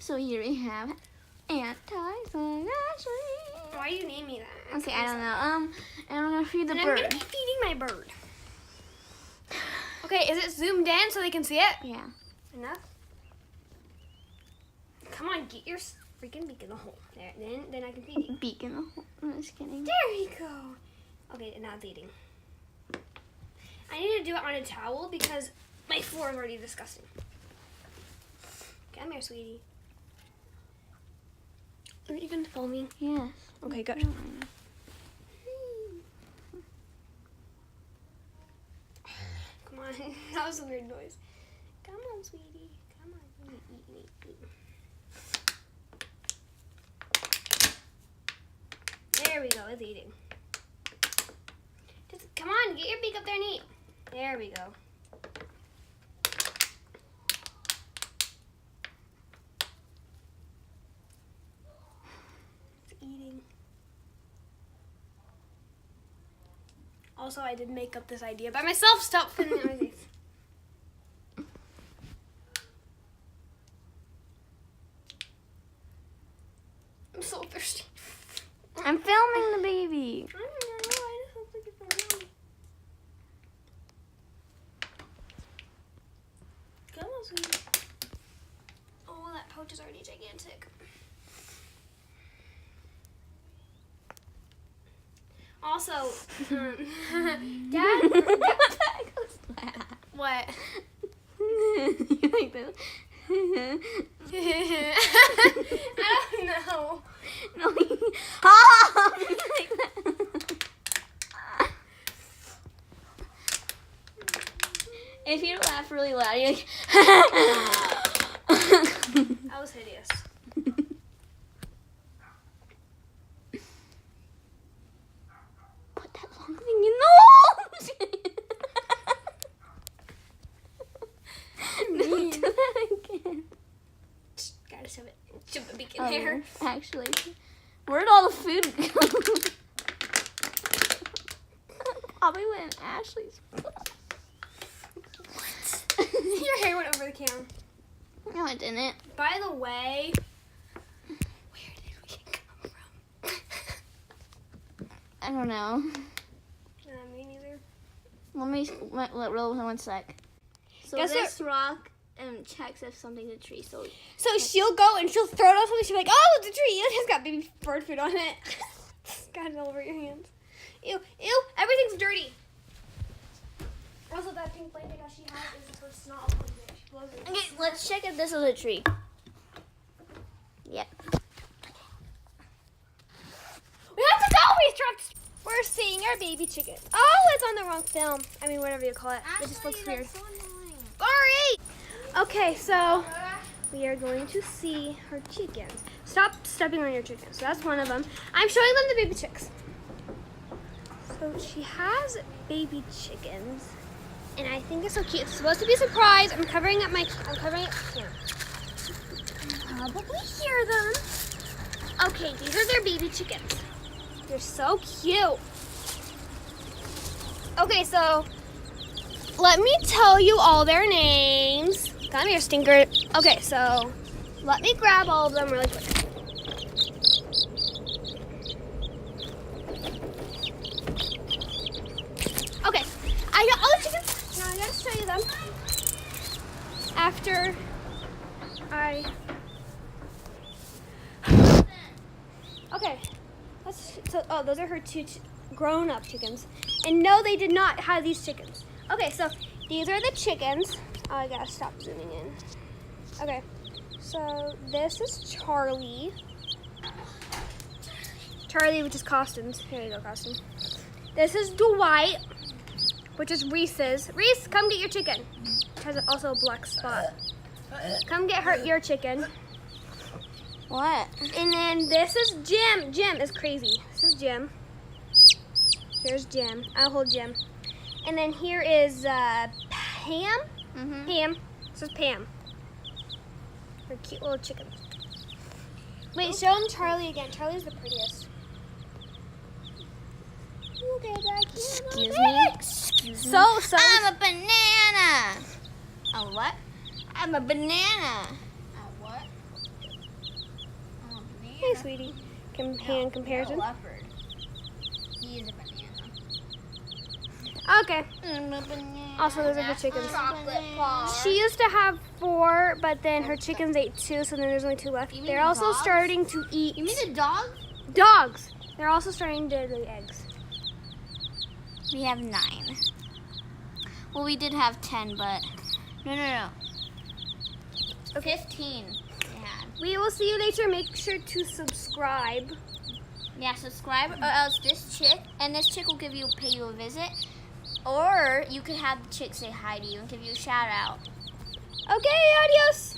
So here we have Aunt Tyson Ashley. Why do you name me that? Okay, I don't know. And I'm gonna feed the and bird. I'm gonna be feeding my bird. Okay, is it zoomed in so they can see it? Yeah. Enough? Come on, get your freaking beak in the hole. There, then I can feed it. Beak in the hole. I'm just kidding. There we go. Okay, now it's eating. I need to do it on a towel because my floor is already disgusting. Come here, sweetie. Are you even filming? Yes. Okay, good. Come on, that was a weird noise. Come on, sweetie. Come on. Eat. There we go, it's eating. Just come on, get your beak up there and eat. There we go. It's eating. Also, I did make up this idea by myself. Stop filming my face. I'm so thirsty. I'm filming the baby. I don't know. I just hope like it's filming. Come on, sweetie. Oh, that pouch is already gigantic. Also, Dad. What? You like this? I don't know. No. Ah! You like that? If you laugh really loud, you're like. That was hideous. Put that long thing in the hole. Don't do that again. Gotta shove it. Shove the beak in there. Actually, where'd all the food go? Probably went in Ashley's. Your hair went over the can. No, it didn't. By the way, where did we come from? I don't know. Me neither. Let roll one sec. So Guess this rock checks if something's a tree. So she'll go and she'll throw it on something. She'll be like, "Oh, it's a tree! It has got baby bird food on it." Got it all over your hands. Ew! Everything's dirty. Also, that pink blanket that she has is her snot. She blows it. okay, let's check if this is a tree. Yep. We have to go! We're seeing our baby chicken. Oh, it's on the wrong film. I mean, whatever you call it. It just looks weird. So annoying. Sorry! Okay, so we are going to see her chickens. Stop stepping on your chickens. So that's one of them. I'm showing them the baby chicks. So she has baby chickens. And I think it's so cute. It's supposed to be a surprise. I'm covering it here. Probably hear them. Okay, these are their baby chickens. They're so cute. Okay, so let me tell you all their names. Come here, stinker. Okay, so let me grab all of them really quick. Okay, I got all the chickens. Now I gotta show you them. After Okay. Those are her two grown-up chickens. And no, they did not have these chickens. Okay, so these are the chickens. Oh, I gotta stop zooming in. Okay, so this is Charlie. Charlie, which is Costin's. Here you go, Costin. This is Dwight, which is Reese's. Reese, come get your chicken. It has also a black spot. Come get your chicken. What? And then this is Jim. Jim is crazy. This is Jim. Here's Jim. I'll hold Jim. And then here is Pam. Mm-hmm. Pam. This is Pam. Her cute little chicken. Wait, show them Charlie again. Charlie's the prettiest. Look at that cute Excuse little me? baby. Excuse me? So. I'm a banana. A what? I'm a banana. A what? sweetie. Hand comparison. Leopard. He is a banana. Okay. Also, those are the chickens. Chocolate bar. She used to have 4, but then her chickens ate 2, so then there's only 2 left. You mean They're also dogs? starting to eat You mean the dog? dogs. They're also starting to lay eggs. We have 9. Well, we did have 10, but no. 15 we had. We will see you later. Make sure to subscribe. Yeah, subscribe or else this chick, and this chick will pay you a visit, or you could have the chick say hi to you and give you a shout out. Okay, adios.